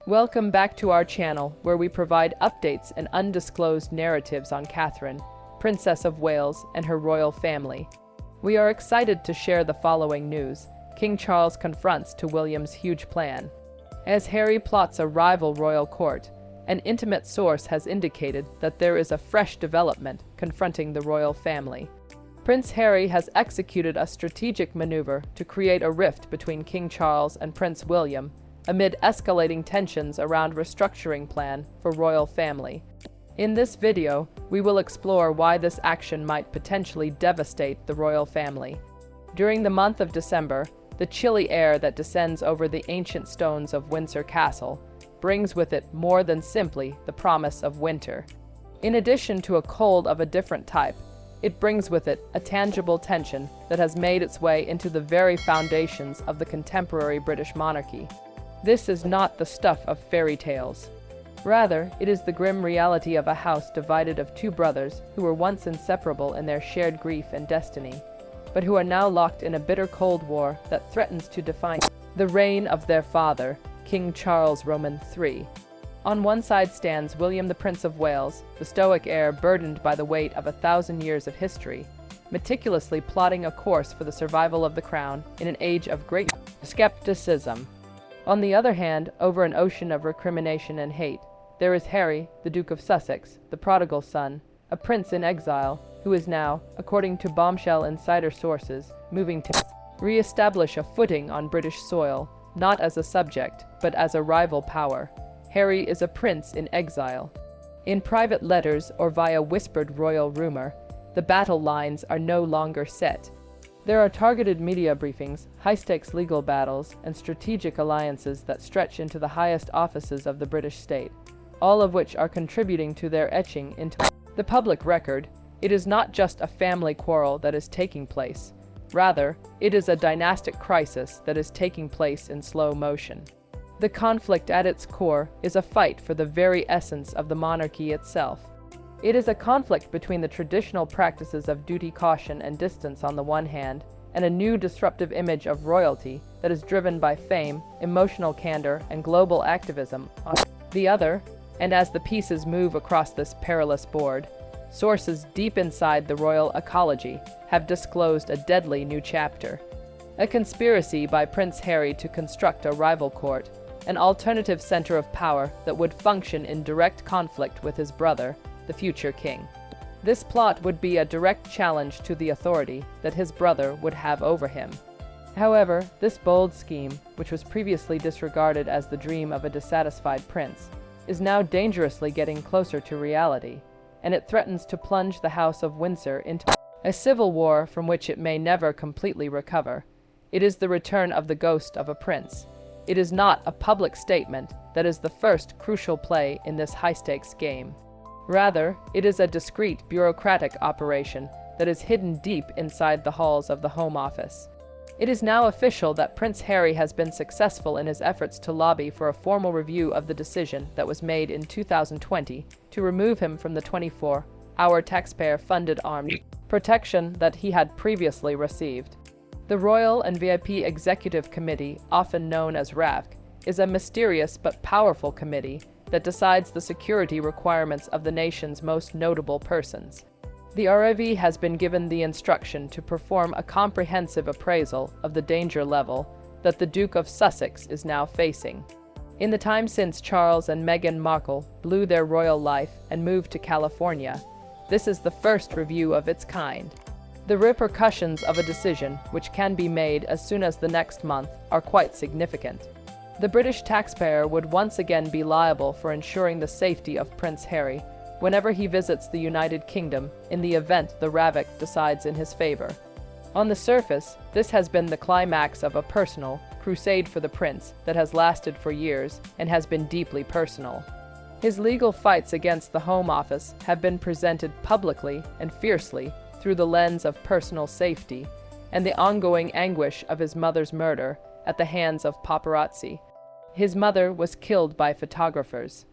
Welcome back to our channel, where we provide updates and undisclosed narratives on Catherine, Princess of Wales, and her royal family. We are excited to share the following news. King Charles confronts to William's huge plan. As Harry plots a rival royal court, an intimate source has indicated that there is a fresh development confronting the royal family. Prince Harry has executed a strategic maneuver to create a rift between King Charles and Prince William, amid escalating tensions around restructuring plan for royal family. In this video, we will explore why this action might potentially devastate the royal family. During the month of December, the chilly air that descends over the ancient stones of Windsor Castle brings with it more than simply the promise of winter. In addition to a cold of a different type, it brings with it a tangible tension that has made its way into the very foundations of the contemporary British monarchy. This is not the stuff of fairy tales. Rather, it is the grim reality of a house divided of two brothers who were once inseparable in their shared grief and destiny, but who are now locked in a bitter Cold War that threatens to define the reign of their father, King Charles Roman III. On one side stands William the Prince of Wales, the stoic heir burdened by the weight of 1,000 years of history, meticulously plotting a course for the survival of the crown in an age of great skepticism. On the other hand, over an ocean of recrimination and hate, there is Harry, the Duke of Sussex, the prodigal son, a prince in exile, who is now, according to bombshell insider sources, moving to re-establish a footing on British soil, not as a subject, but as a rival power. Harry is a prince in exile. In private letters or via whispered royal rumor, the battle lines are no longer set. There are targeted media briefings, high-stakes legal battles, and strategic alliances that stretch into the highest offices of the British state, all of which are contributing to their etching into the public record. It is not just a family quarrel that is taking place. Rather, it is a dynastic crisis that is taking place in slow motion. The conflict at its core is a fight for the very essence of the monarchy itself. It is a conflict between the traditional practices of duty, caution, and distance on the one hand, and a new disruptive image of royalty that is driven by fame, emotional candor, and global activism on the other. And as the pieces move across this perilous board, sources deep inside the royal ecology have disclosed a deadly new chapter. A conspiracy by Prince Harry to construct a rival court, an alternative center of power that would function in direct conflict with his brother, the future king. This plot would be a direct challenge to the authority that his brother would have over him. However, this bold scheme, which was previously disregarded as the dream of a dissatisfied prince, is now dangerously getting closer to reality, and it threatens to plunge the House of Windsor into a civil war from which it may never completely recover. It is the return of the ghost of a prince. It is not a public statement that is the first crucial play in this high-stakes game. Rather, it is a discreet bureaucratic operation that is hidden deep inside the halls of the Home Office. It is now official that Prince Harry has been successful in his efforts to lobby for a formal review of the decision that was made in 2020 to remove him from the 24-hour taxpayer-funded armed protection that he had previously received. The Royal and VIP Executive Committee, often known as RAVC, is a mysterious but powerful committee that decides the security requirements of the nation's most notable persons. The RIV has been given the instruction to perform a comprehensive appraisal of the danger level that the Duke of Sussex is now facing. In the time since Charles and Meghan Markle blew their royal life and moved to California, this is the first review of its kind. The repercussions of a decision, which can be made as soon as the next month, are quite significant. The British taxpayer would once again be liable for ensuring the safety of Prince Harry whenever he visits the United Kingdom in the event the RAVC decides in his favor. On the surface, this has been the climax of a personal crusade for the prince that has lasted for years and has been deeply personal. His legal fights against the Home Office have been presented publicly and fiercely through the lens of personal safety and the ongoing anguish of his mother's murder at the hands of paparazzi. His mother was killed by photographers.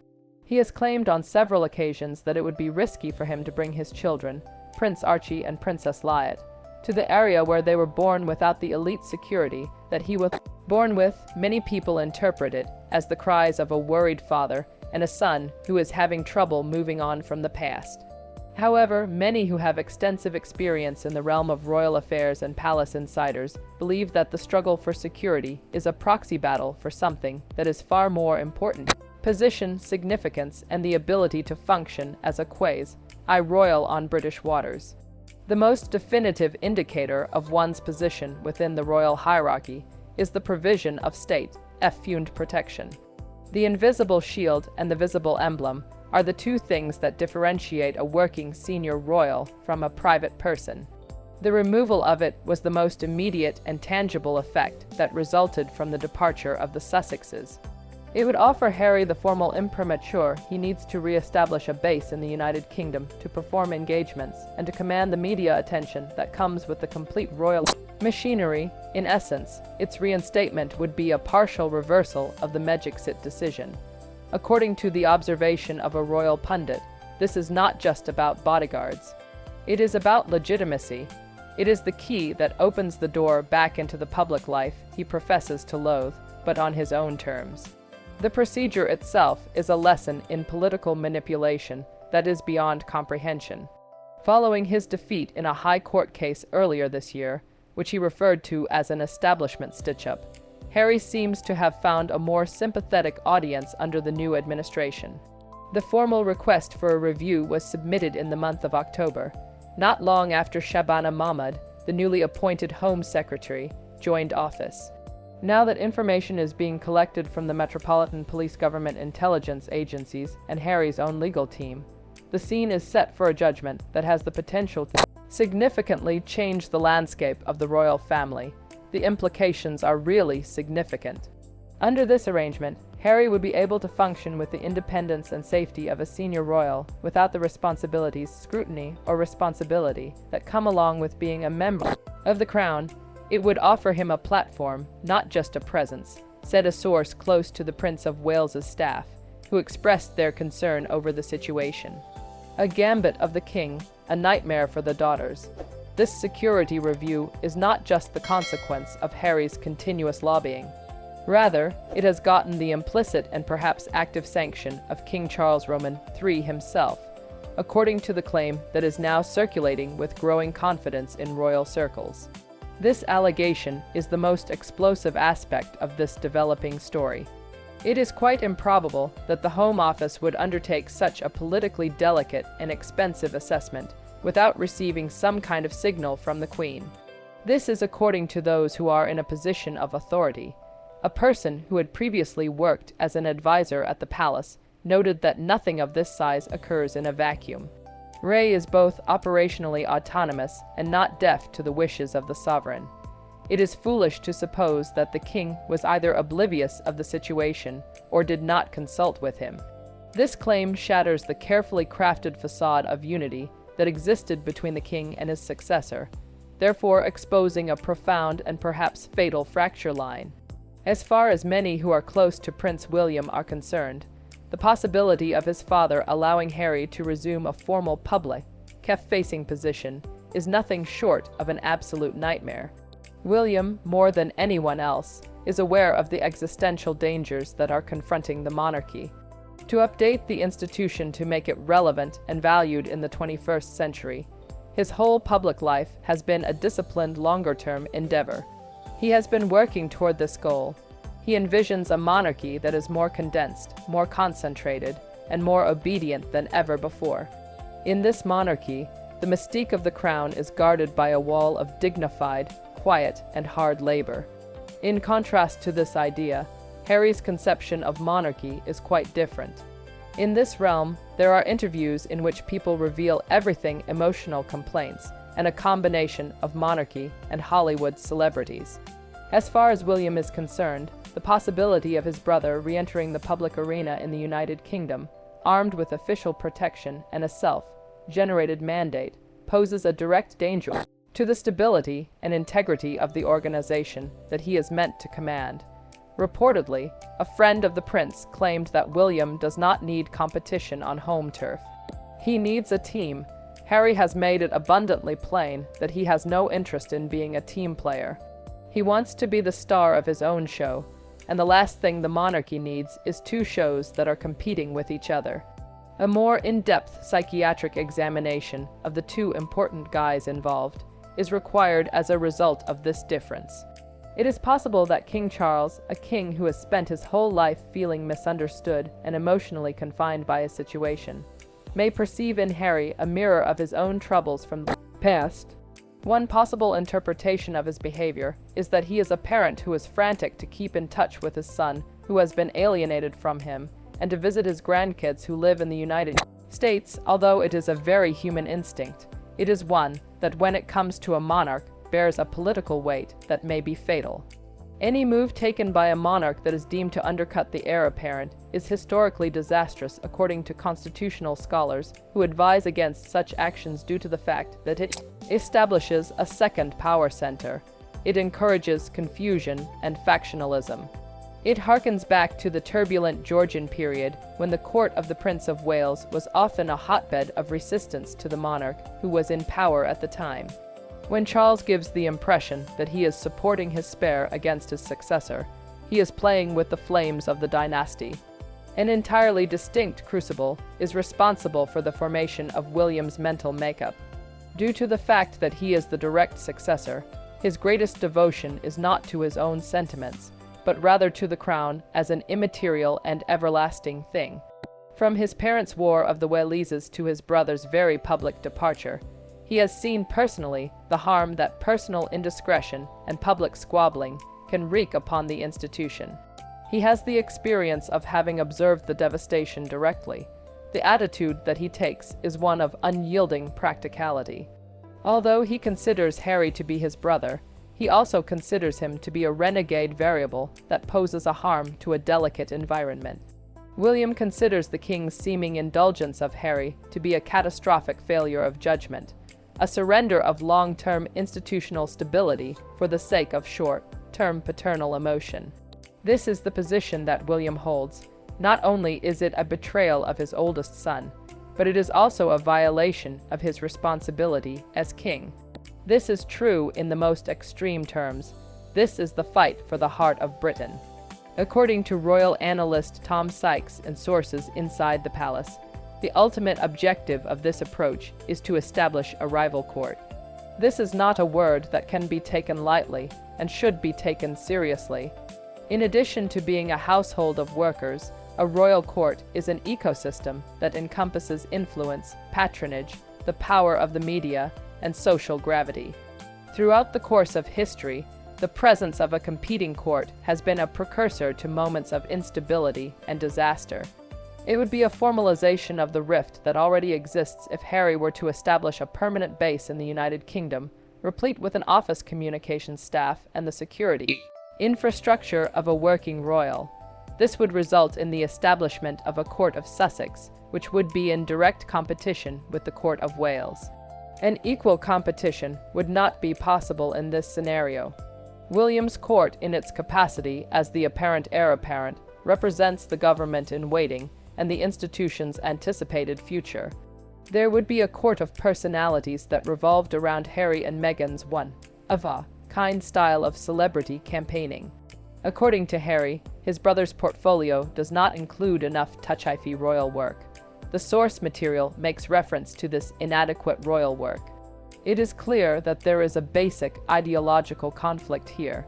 He has claimed on several occasions that it would be risky for him to bring his children, Prince Archie and Princess Liat, to the area where they were born without the elite security that he was born with. Many people interpret it as the cries of a worried father and a son who is having trouble moving on from the past. However, many who have extensive experience in the realm of royal affairs and palace insiders believe that the struggle for security is a proxy battle for something that is far more important: position, significance, and the ability to function as a quasi-royal on British waters. The most definitive indicator of one's position within the royal hierarchy is the provision of state-fund protection. The invisible shield and the visible emblem are the two things that differentiate a working senior royal from a private person. The removal of it was the most immediate and tangible effect that resulted from the departure of the Sussexes. It would offer Harry the formal imprimatur he needs to re-establish a base in the United Kingdom, to perform engagements, and to command the media attention that comes with the complete royal machinery. In essence, its reinstatement would be a partial reversal of the Megxit decision. According to the observation of a royal pundit, this is not just about bodyguards. It is about legitimacy. It is the key that opens the door back into the public life he professes to loathe, but on his own terms. The procedure itself is a lesson in political manipulation that is beyond comprehension. Following his defeat in a high court case earlier this year, which he referred to as an establishment stitch-up, Harry seems to have found a more sympathetic audience under the new administration. The formal request for a review was submitted in the month of October, not long after Shabana Mahmud, the newly appointed Home Secretary, joined office. Now that information is being collected from the Metropolitan Police government intelligence agencies and Harry's own legal team, the scene is set for a judgment that has the potential to significantly change the landscape of the royal family. The implications are really significant. Under this arrangement, Harry would be able to function with the independence and safety of a senior royal without the responsibilities, scrutiny, or responsibility that come along with being a member of the Crown. It would offer him a platform, not just a presence, said a source close to the Prince of Wales's staff, who expressed their concern over the situation. A gambit of the king, a nightmare for the daughters. This security review is not just the consequence of Harry's continuous lobbying. Rather, it has gotten the implicit and perhaps active sanction of King Charles Roman III himself, according to the claim that is now circulating with growing confidence in royal circles. This allegation is the most explosive aspect of this developing story. It is quite improbable that the Home Office would undertake such a politically delicate and expensive assessment without receiving some kind of signal from the Queen. This is according to those who are in a position of authority. A person who had previously worked as an advisor at the palace noted that nothing of this size occurs in a vacuum. Ray is both operationally autonomous and not deaf to the wishes of the sovereign. It is foolish to suppose that the king was either oblivious of the situation or did not consult with him. This claim shatters the carefully crafted facade of unity that existed between the king and his successor, therefore exposing a profound and perhaps fatal fracture line. As far as many who are close to Prince William are concerned, the possibility of his father allowing Harry to resume a formal public, facing position is nothing short of an absolute nightmare. William, more than anyone else, is aware of the existential dangers that are confronting the monarchy. To update the institution to make it relevant and valued in the 21st century, his whole public life has been a disciplined longer-term endeavor. He has been working toward this goal. He envisions a monarchy that is more condensed, more concentrated, and more obedient than ever before. In this monarchy, the mystique of the crown is guarded by a wall of dignified, quiet, and hard labor. In contrast to this idea, Harry's conception of monarchy is quite different. In this realm, there are interviews in which people reveal everything emotional complaints and a combination of monarchy and Hollywood celebrities. As far as William is concerned, the possibility of his brother re-entering the public arena in the United Kingdom, armed with official protection and a self-generated mandate, poses a direct danger to the stability and integrity of the organization that he is meant to command. Reportedly, a friend of the prince claimed that William does not need competition on home turf. He needs a team. Harry has made it abundantly plain that he has no interest in being a team player. He wants to be the star of his own show, and the last thing the monarchy needs is two shows that are competing with each other. A more in-depth psychiatric examination of the two important guys involved is required as a result of this difference. It is possible that King Charles, a king who has spent his whole life feeling misunderstood and emotionally confined by his situation, may perceive in Harry a mirror of his own troubles from the past. One possible interpretation of his behavior is that he is a parent who is frantic to keep in touch with his son who has been alienated from him, and to visit his grandkids who live in the United States. Although it is a very human instinct, it is one that, when it comes to a monarch, bears a political weight that may be fatal. Any move taken by a monarch that is deemed to undercut the heir apparent is historically disastrous, according to constitutional scholars who advise against such actions due to the fact that it establishes a second power center. It encourages confusion and factionalism. It harkens back to the turbulent Georgian period, when the court of the Prince of Wales was often a hotbed of resistance to the monarch who was in power at the time. When Charles gives the impression that he is supporting his spare against his successor, he is playing with the flames of the dynasty. An entirely distinct crucible is responsible for the formation of William's mental makeup. Due to the fact that he is the direct successor, his greatest devotion is not to his own sentiments, but rather to the crown as an immaterial and everlasting thing. From his parents' war of the Waleses to his brother's very public departure, he has seen personally the harm that personal indiscretion and public squabbling can wreak upon the institution. He has the experience of having observed the devastation directly. The attitude that he takes is one of unyielding practicality. Although he considers Harry to be his brother, he also considers him to be a renegade variable that poses a harm to a delicate environment. William considers the king's seeming indulgence of Harry to be a catastrophic failure of judgment, a surrender of long-term institutional stability for the sake of short-term paternal emotion. This is the position that William holds. Not only is it a betrayal of his oldest son, but it is also a violation of his responsibility as king. This is true in the most extreme terms. This is the fight for the heart of Britain. According to royal analyst Tom Sykes and sources inside the palace, the ultimate objective of this approach is to establish a rival court. This is not a word that can be taken lightly and should be taken seriously. In addition to being a household of workers, a royal court is an ecosystem that encompasses influence, patronage, the power of the media, and social gravity. Throughout the course of history, the presence of a competing court has been a precursor to moments of instability and disaster. It would be a formalization of the rift that already exists if Harry were to establish a permanent base in the United Kingdom, replete with an office communications staff and the security infrastructure of a working royal. This would result in the establishment of a court of Sussex, which would be in direct competition with the court of Wales. An equal competition would not be possible in this scenario. William's court, in its capacity as the apparent heir apparent, represents the government in waiting and the institution's anticipated future. There would be a court of personalities that revolved around Harry and Meghan's one-of-a-kind style of celebrity campaigning. According to Harry, his brother's portfolio does not include enough touchy royal work. The source material makes reference to this inadequate royal work. It is clear that there is a basic ideological conflict here.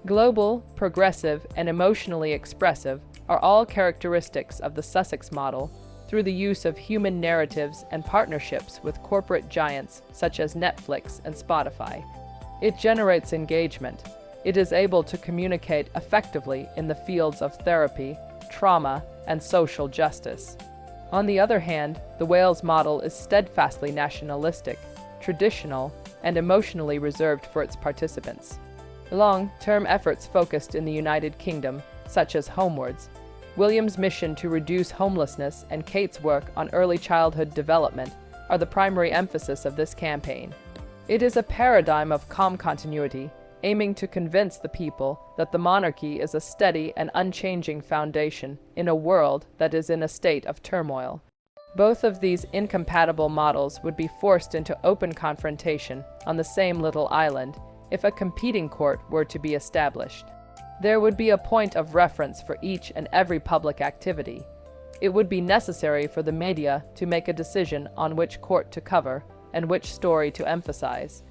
Global, progressive, and emotionally expressive are all characteristics of the Sussex model through the use of human narratives and partnerships with corporate giants such as Netflix and Spotify. It generates engagement. It is able to communicate effectively in the fields of therapy, trauma, and social justice. On the other hand, the Wales model is steadfastly nationalistic, traditional, and emotionally reserved for its participants. Long-term efforts focused in the United Kingdom, such as Homewards, William's mission to reduce homelessness, and Kate's work on early childhood development are the primary emphasis of this campaign. It is a paradigm of calm continuity, aiming to convince the people that the monarchy is a steady and unchanging foundation in a world that is in a state of turmoil. Both of these incompatible models would be forced into open confrontation on the same little island if a competing court were to be established. There would be a point of reference for each and every public activity. It would be necessary for the media to make a decision on which court to cover and which story to emphasize.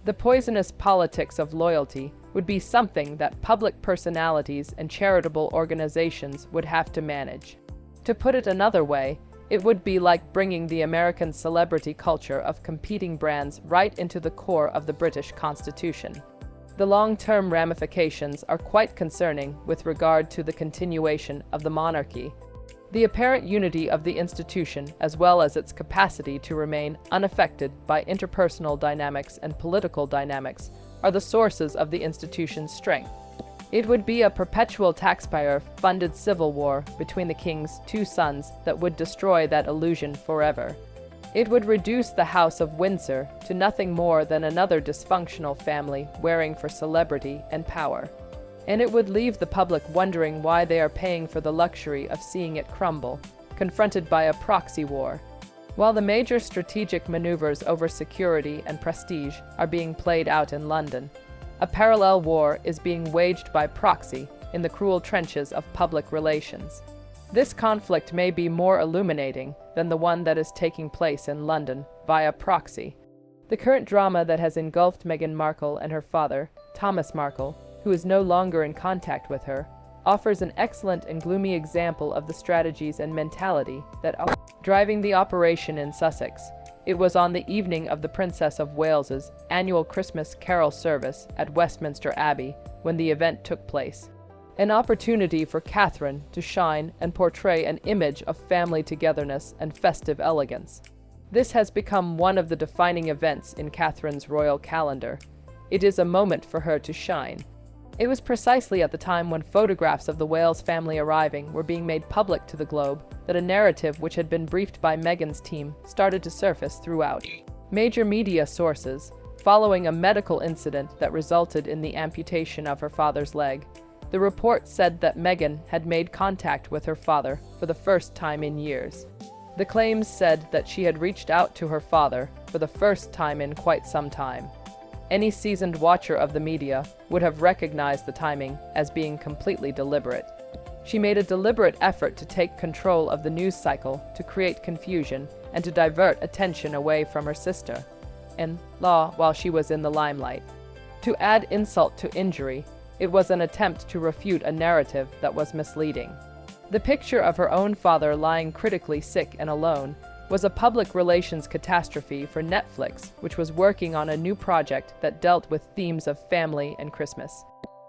The poisonous politics of loyalty would be something that public personalities and charitable organizations would have to manage. To put it another way, it would be like bringing the American celebrity culture of competing brands right into the core of the British Constitution. The long-term ramifications are quite concerning with regard to the continuation of the monarchy. The apparent unity of the institution, as well as its capacity to remain unaffected by interpersonal dynamics and political dynamics, are the sources of the institution's strength. It would be a perpetual taxpayer-funded civil war between the king's two sons that would destroy that illusion forever. It would reduce the House of Windsor to nothing more than another dysfunctional family wearing for celebrity and power. And it would leave the public wondering why they are paying for the luxury of seeing it crumble, confronted by a proxy war. While the major strategic maneuvers over security and prestige are being played out in London, a parallel war is being waged by proxy in the cruel trenches of public relations. This conflict may be more illuminating than the one that is taking place in London via proxy. The current drama that has engulfed Meghan Markle and her father, Thomas Markle, who is no longer in contact with her, offers an excellent and gloomy example of the strategies and mentality that are driving the operation in Sussex. It was on the evening of the Princess of Wales's annual Christmas carol service at Westminster Abbey when the event took place. An opportunity for Catherine to shine and portray an image of family togetherness and festive elegance. This has become one of the defining events in Catherine's royal calendar. It is a moment for her to shine. It was precisely at the time when photographs of the Wales family arriving were being made public to the globe that a narrative which had been briefed by Meghan's team started to surface throughout major media sources, following a medical incident that resulted in the amputation of her father's leg. The report said that Meghan had made contact with her father for the first time in years. The claims said that she had reached out to her father for the first time in quite some time. Any seasoned watcher of the media would have recognized the timing as being completely deliberate. She made a deliberate effort to take control of the news cycle, to create confusion, and to divert attention away from her sister-in-law while she was in the limelight. To add insult to injury, it was an attempt to refute a narrative that was misleading. The picture of her own father lying critically sick and alone was a public relations catastrophe for Netflix, which was working on a new project that dealt with themes of family and Christmas.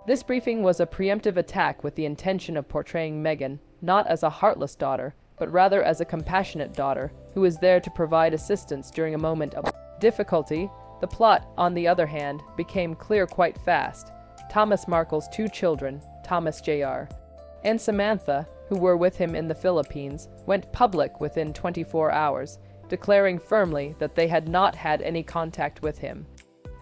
This briefing was a preemptive attack with the intention of portraying Meghan not as a heartless daughter, but rather as a compassionate daughter who is there to provide assistance during a moment of difficulty. The plot, on the other hand, became clear quite fast. Thomas Markle's two children, Thomas Jr. and Samantha, who were with him in the Philippines, went public within 24 hours, declaring firmly that they had not had any contact with him.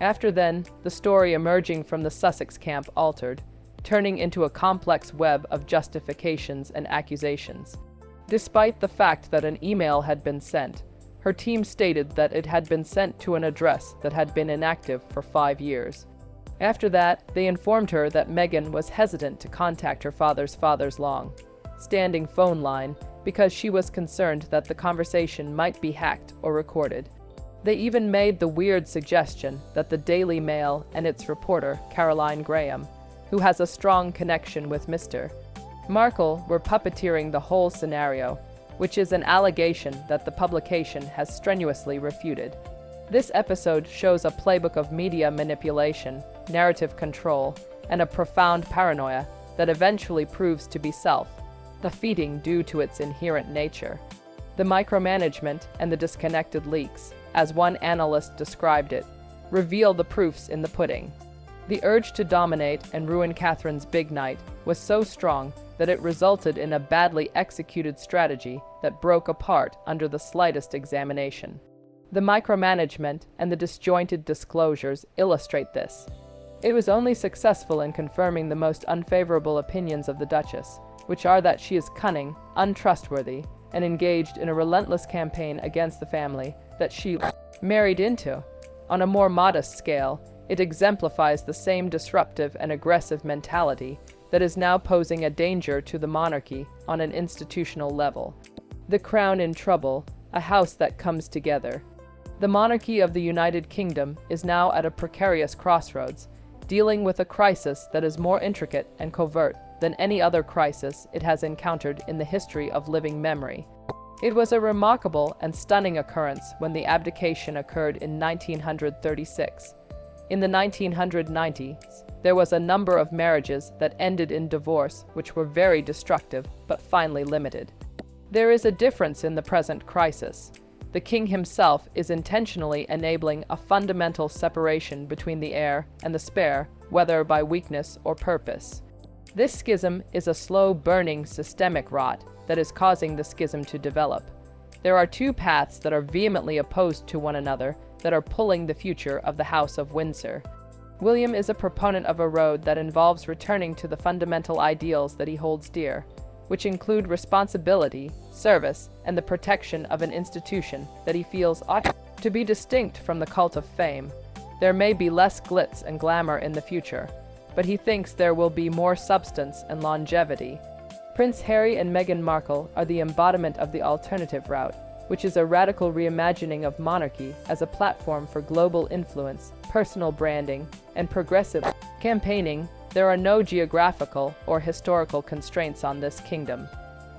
After then, the story emerging from the Sussex camp altered, turning into a complex web of justifications and accusations. Despite the fact that an email had been sent, her team stated that it had been sent to an address that had been inactive for 5 years. After that, they informed her that Meghan was hesitant to contact her father's long-standing phone line because she was concerned that the conversation might be hacked or recorded. They even made the weird suggestion that the Daily Mail and its reporter, Caroline Graham, who has a strong connection with Mr. Markle, were puppeteering the whole scenario, which is an allegation that the publication has strenuously refuted. This episode shows a playbook of media manipulation, narrative control, and a profound paranoia that eventually proves to be self-defeating due to its inherent nature. The micromanagement and the disconnected leaks, as one analyst described it, reveal the proofs in the pudding. The urge to dominate and ruin Catherine's big night was so strong that it resulted in a badly executed strategy that broke apart under the slightest examination. The micromanagement and the disjointed disclosures illustrate this. It was only successful in confirming the most unfavorable opinions of the Duchess, which are that she is cunning, untrustworthy, and engaged in a relentless campaign against the family that she married into. On a more modest scale, it exemplifies the same disruptive and aggressive mentality that is now posing a danger to the monarchy on an institutional level. The Crown in trouble, a house that comes together. The monarchy of the United Kingdom is now at a precarious crossroads, dealing with a crisis that is more intricate and covert than any other crisis it has encountered in the history of living memory. It was a remarkable and stunning occurrence when the abdication occurred in 1936. In the 1990s, there was a number of marriages that ended in divorce, which were very destructive, but finally limited. There is a difference in the present crisis. The king himself is intentionally enabling a fundamental separation between the heir and the spare, whether by weakness or purpose. This schism is a slow-burning systemic rot that is causing the schism to develop. There are two paths that are vehemently opposed to one another that are pulling the future of the House of Windsor. William is a proponent of a road that involves returning to the fundamental ideals that he holds dear, which include responsibility, service, and the protection of an institution that he feels ought to be distinct from the cult of fame. There may be less glitz and glamour in the future, but he thinks there will be more substance and longevity. Prince Harry and Meghan Markle are the embodiment of the alternative route, which is a radical reimagining of monarchy as a platform for global influence, personal branding, and progressive campaigning. There are no geographical or historical constraints on this kingdom.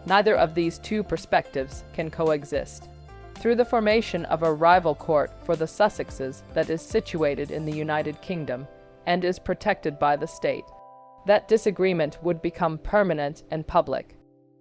Neither of these two perspectives can coexist. Through the formation of a rival court for the Sussexes that is situated in the United Kingdom and is protected by the state, that disagreement would become permanent and public.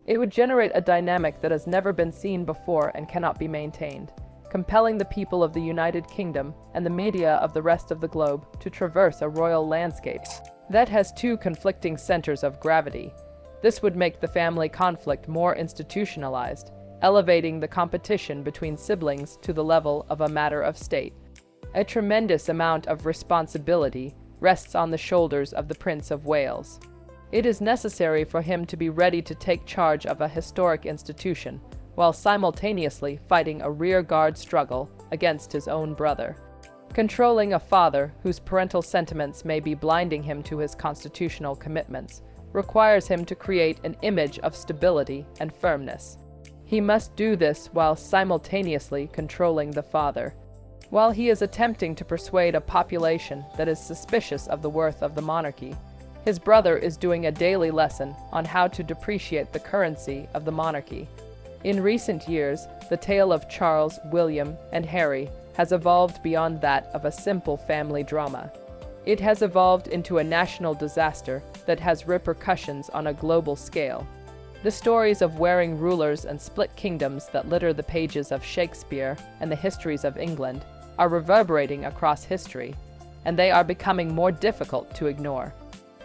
It would generate a dynamic that has never been seen before and cannot be maintained, compelling the people of the United Kingdom and the media of the rest of the globe to traverse a royal landscape that has two conflicting centers of gravity. This would make the family conflict more institutionalized, elevating the competition between siblings to the level of a matter of state. A tremendous amount of responsibility rests on the shoulders of the Prince of Wales. It is necessary for him to be ready to take charge of a historic institution, while simultaneously fighting a rearguard struggle against his own brother. Controlling a father whose parental sentiments may be blinding him to his constitutional commitments requires him to create an image of stability and firmness. He must do this while simultaneously controlling the father. While he is attempting to persuade a population that is suspicious of the worth of the monarchy, his brother is doing a daily lesson on how to depreciate the currency of the monarchy. In recent years, the tale of Charles, William, and Harry has evolved beyond that of a simple family drama. It has evolved into a national disaster that has repercussions on a global scale. The stories of warring rulers and split kingdoms that litter the pages of Shakespeare and the histories of England are reverberating across history, and they are becoming more difficult to ignore.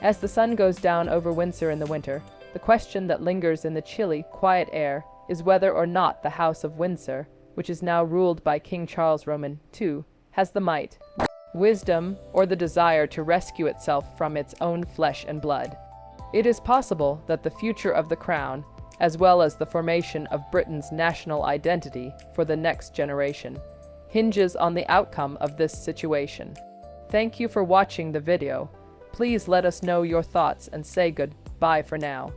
As the sun goes down over Windsor in the winter, the question that lingers in the chilly, quiet air is whether or not the House of Windsor, which is now ruled by King Charles Roman II, has the might, wisdom, or the desire to rescue itself from its own flesh and blood. It is possible that the future of the crown, as well as the formation of Britain's national identity for the next generation, hinges on the outcome of this situation. Thank you for watching the video. Please let us know your thoughts and say goodbye for now.